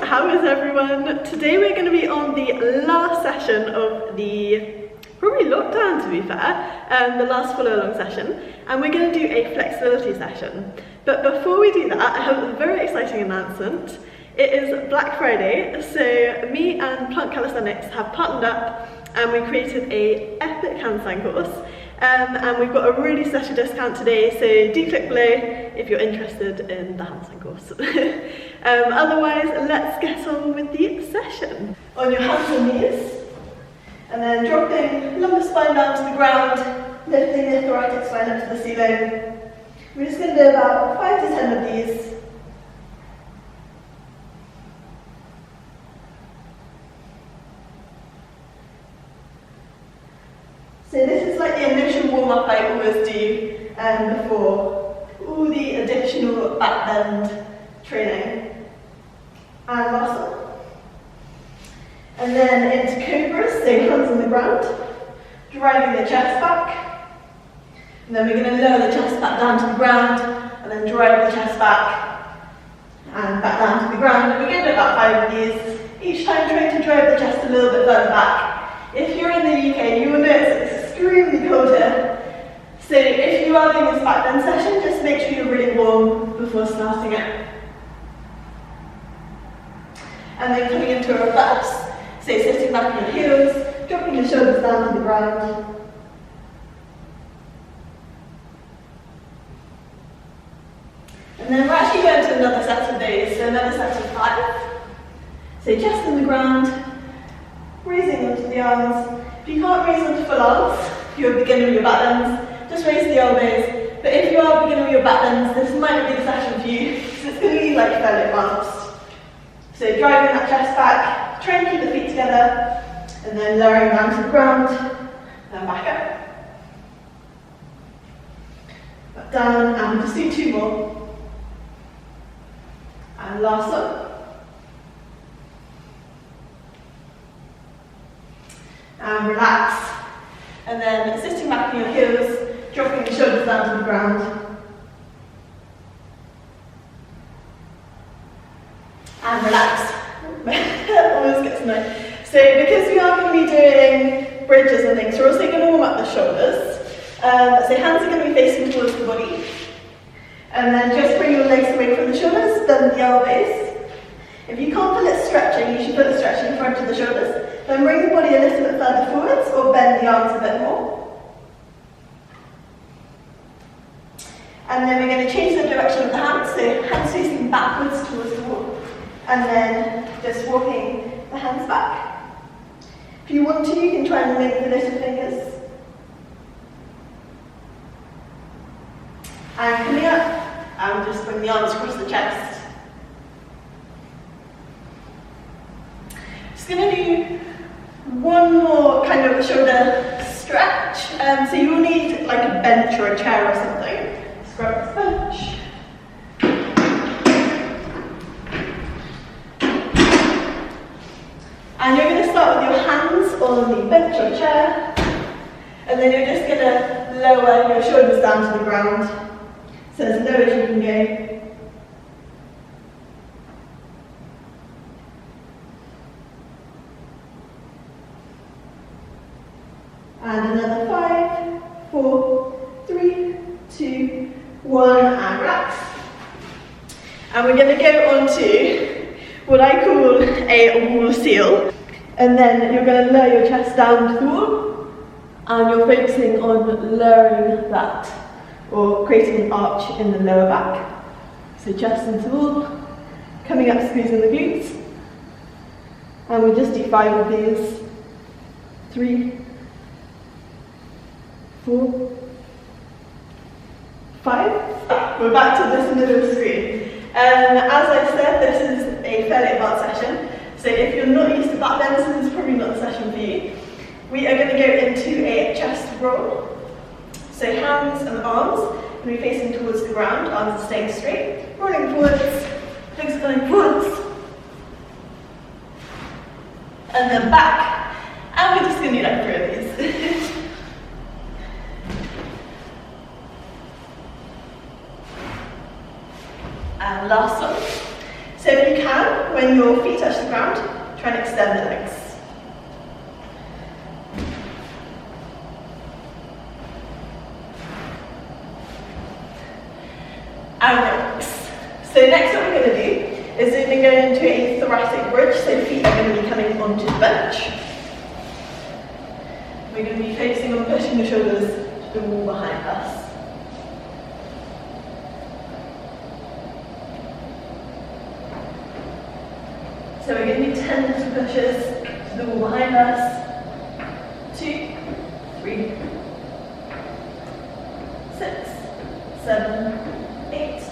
how is everyone? Today we're going to be on the last session of the, probably lockdown to be fair, the last follow-along session, and we're going to do a flexibility session. But before we do that, I have a very exciting announcement. It is Black Friday, so me and Plant Calisthenics have partnered up and we created a epic handstand course. And we've got a really special discount today, so do click below if you're interested in the handstand course. Otherwise, let's get on with the session. On your hands and knees, and then dropping lumbar spine down to the ground, lifting the thoracic spine up to the ceiling. We're just going to do about 5 to 10 of these. So this is like the initial warm-up I always do before all the additional back bend training. And last one. And then into cobras, so hands on the ground, driving the chest back. And then we're going to lower the chest back down to the ground, and then drive the chest back, and back down to the ground. And we're going to do about 5 of these, each time trying to drive the chest a little bit further back. If you're in the UK, you will notice it's extremely cold here. So if you are doing this back bend session, just make sure you're really warm before starting it. And then coming into a reverse, so sitting back on your heels, dropping your shoulders down to the ground. And then we're actually going to another set of those, so another set of 5. So chest on the ground, raising onto the arms. If you can't raise onto full arms, if you're a beginner with your back bends, just raise the elbows. But if you are a beginner with your back bends, this might not be the session for you, because it's going to be like fairly advanced. So driving that chest back, try and keep the feet together, and then lowering down to the ground, and back up. Back down, and we'll just do 2 more. And last one. And relax. And then sitting back on your heels, dropping your shoulders down to the ground. And relax. Always gets annoying. So because we are going to be doing bridges and things, we're also going to warm up the shoulders. So hands are going to be facing towards the body. And then just bring your legs away from the shoulders, bend the elbows. If you can't feel it stretching, you should feel it stretching in front of the shoulders. Then bring the body a little bit further forwards or bend the arms a bit more. And then we're going to change the direction of the hands, so hands facing backwards towards the wall. And then just walking the hands back. If you want to, you can try and link the little fingers. And coming up, and just bring the arms across the chest. Just going to do one more kind of shoulder stretch. So you will need like a bench or a chair or something. Let's grab this bench. And you're going to start with your hands on the bench or chair. And then you're just going to lower your shoulders down to the ground. So as low as you can go. And another 5, 4, 3, 2, 1, and relax. And we're going to go on to what I call a wall seal. And then you're going to lower your chest down to the wall. And you're focusing on lowering that, or creating an arch in the lower back. So chest into the wall, coming up, squeezing the glutes. And we'll just do 5 of these. 3, 4, 5. We're back to this middle screen. As I said, this is a fairly advanced session. So if you're not used to back bends, this is probably not the session for you. We are going to go into a chest roll. So hands and arms will be facing towards the ground, arms are staying straight, rolling forwards, legs are going forwards, and then back. And we're just going to do like 3 of these. And last one. So if you can, when your feet touch the ground, try and extend the legs. And relax. So next what we're going to do is we're going to go into a thoracic bridge, so feet are going to be coming onto the bench. We're going to be focusing on pushing the shoulders to the wall behind us. So we're going to do 10 little pushes to the wall behind us. 2, 3, 6, 7, 8,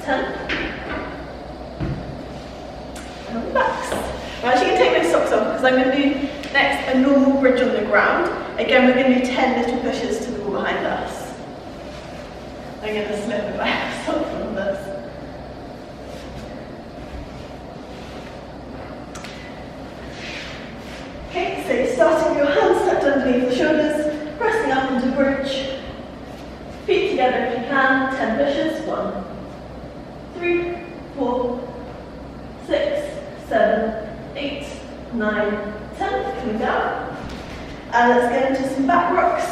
10. And relax. I'm actually going to take my socks off because I'm going to do next a normal bridge on the ground. Again, we're going to do 10 little pushes to the wall behind us. I'm going to slip if I have socks on this. Okay, so starting with your hands tucked underneath the shoulders, pressing up into bridge. Feet together if you can, 10 pushes. 1, 3, 4, 6, 7, 8, 9, 10. Coming down. And let's get into some back rocks.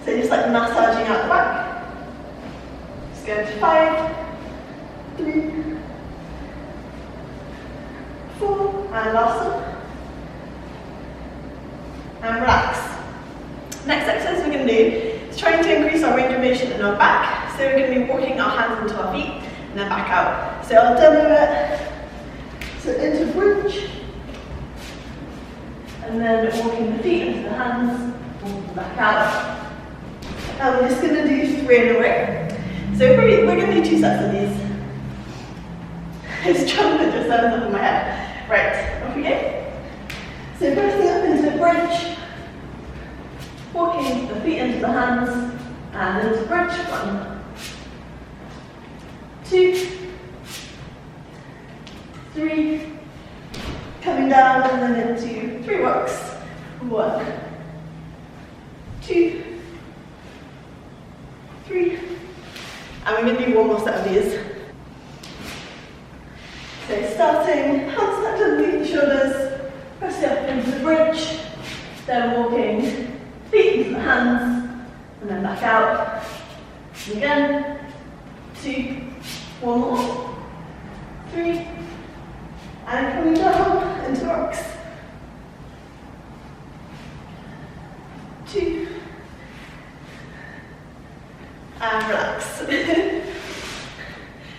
So just like massaging out the back. Let's go to 5, 3, 4, and last one. And relax. Next exercise we're going to do is trying to increase our range of motion in our back. So we're going to be walking our hands into our feet and then back out. So I'll demo it. So into bridge. And then walking the feet into the hands, walking back out. And we're just going to do 3 in a row. So we're going to do 2 sets of these. It's jumping just on top of my head. Right, off we go. So pressing up into the bridge, walking the feet into the hands, and into bridge. 1, 2, 3, coming down and then into 3 rocks. 1, 2, 3, and we're going to do 1 more set of these. So starting, hands tucked underneath the shoulders, pressing up into the bridge, then walking feet into the hands, and then back out. And again, 2, 1 more, 3, and coming down into rocks. 2, and relax.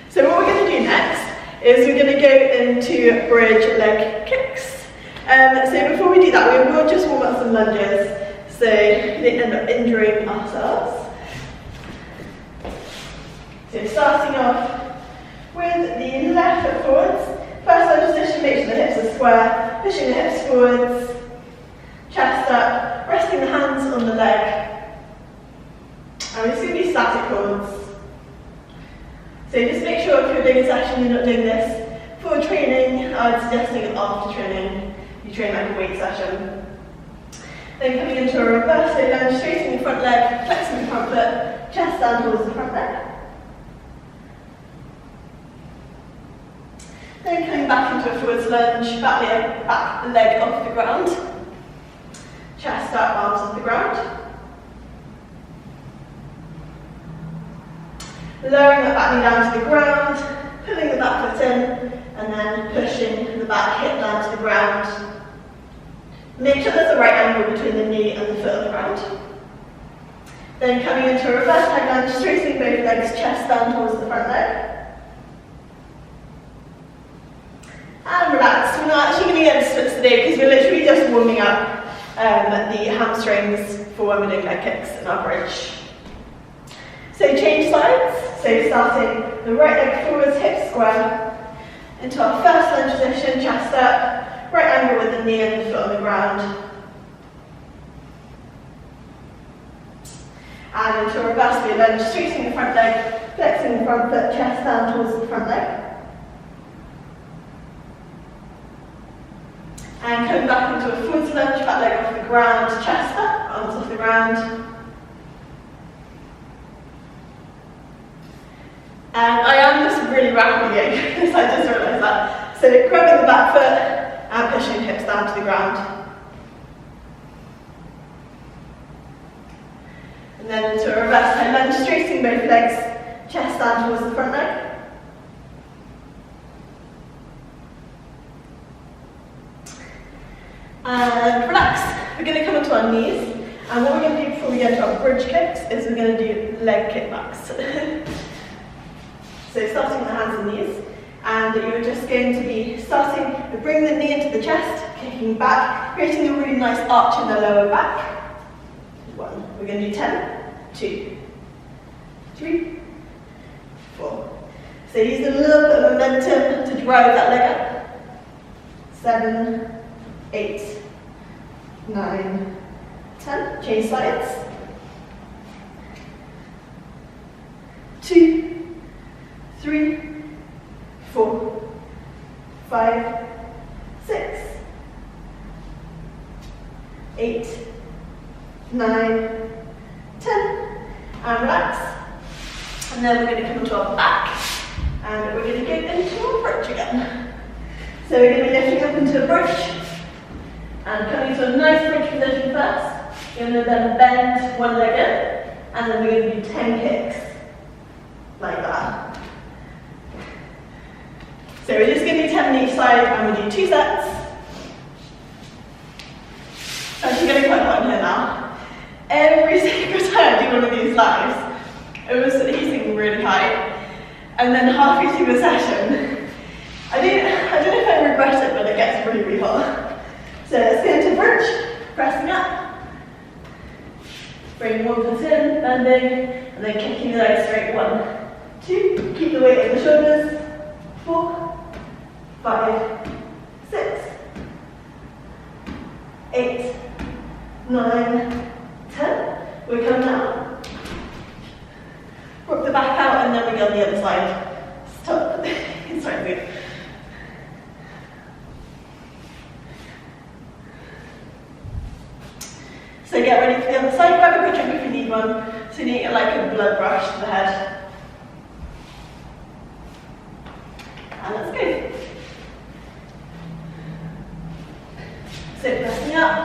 So what we're going to do next is we're going to go into bridge leg kicks. So before we do that, we will just warm up some lunges so we don't end up injuring ourselves. So starting off with the left foot forwards. First lunge position, make sure the hips are square, pushing the hips forwards, chest up, resting the hands on the leg. And it's going to be static holds. So just make sure if you're doing a session you're not doing this for training. I would suggest doing it after training. You train like a weight session. Then coming into a reverse lunge, straightening the front leg, flexing the front foot, chest down towards the front leg. Then coming back into a forwards lunge, back leg off the ground, chest up, arms off the ground. Lowering that back knee down to the ground, pulling the back foot in, and then pushing the back hip down to the ground. Make sure there's a right angle between the knee and the foot on the ground. Then coming into a reverse leg lunge, straightening both legs, chest down towards the front leg. And relax. We're not actually going to get into splits today because we're literally just warming up the hamstrings for when we're doing leg kicks in our bridge. So change sides. So starting the right leg forwards, hips square, into our first lunge position, chest up, right angle with the knee and the foot on the ground. And into a reverse wheel lunge, straightening the front leg, flexing the front foot, chest down towards the front leg. And coming back into a forwards lunge, back leg off the ground, chest up, arms off the ground. And I am just really rapidly going because I just realised that. So grabbing the back foot and pushing hips down to the ground. And then into a reverse high lunge, straightening both legs, chest down towards the front leg. And relax. We're going to come onto our knees. And what we're going to do before we get into our bridge kicks is we're going to do leg kickbacks. So starting with the hands and knees. And you're just going to be starting with bringing the knee into the chest, kicking back, creating a really nice arch in the lower back. 1. We're going to do 10, 2, 3, 4. So use a little bit of momentum to drive that leg up. 7, 8, 9, 10. Change sides. 2, 3, 4, 5, 6, 8, 9, 10. And relax. And then we're going to come to our back. And we're going to go into our bridge again. So we're going to be lifting up into a bridge. And coming to a nice bridge position first. You're going to then bend one leg in. And then we're going to do 10 kicks. Like that. So we're just going to do 10 on each side and we'll do 2 sets. It's actually getting quite hot in here now. Every single time I do one of these lives, it was heating really high. And then halfway through the session, I don't know if I regret it, but it gets really, really hot. So let's go into bridge, pressing up. Bring one foot in, bending, and then kicking the legs straight. 1, 2, keep the weight in the shoulders. 4, 5, 6, 8, 9, 10. We come down. Rock the back out and then we go on the other side. Stop. It's right good. So get ready for the other side. Grab a good drink if you need one. So you need to get like a blood brush to the head. And let's go. So pressing up.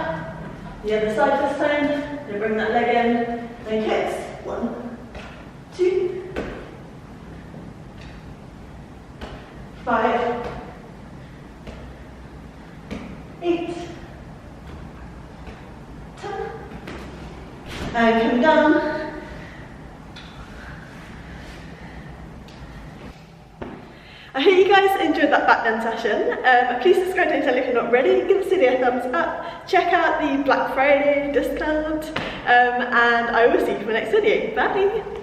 The other side this time. Then bring that leg in. Then kicks. 1, 2, 5, 8, 10. And come down. I hope you guys enjoyed that back bend session. Please subscribe to the channel if you're not already. Give this video a thumbs up. Check out the Black Friday discount. And I will see you for the next video. Bye!